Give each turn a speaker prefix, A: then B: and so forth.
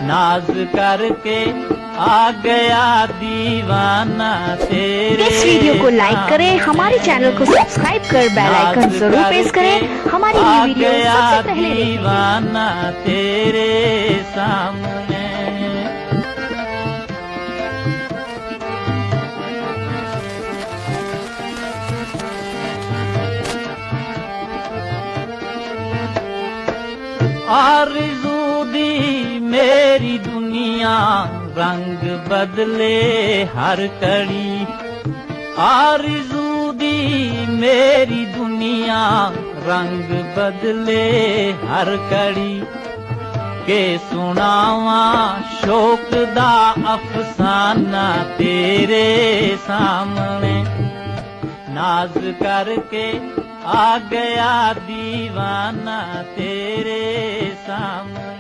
A: नाज करके आ गया दीवाना तेरे।
B: इस वीडियो को लाइक करें, हमारे चैनल को सब्सक्राइब कर बेल आइकन जरूर प्रेस करें हमारी न्यू वीडियो सबसे पहले देखने के लिए।
A: दीवाना तेरे सामने। आरज़ू दी मेरी दुनिया रंग बदले हर कड़ी। आरज़ू दी मेरी दुनिया रंग बदले हर कड़ी। के सुनावा शौक दा अफसाना तेरे सामने। नाज करके आ गया दीवाना तेरे सामने।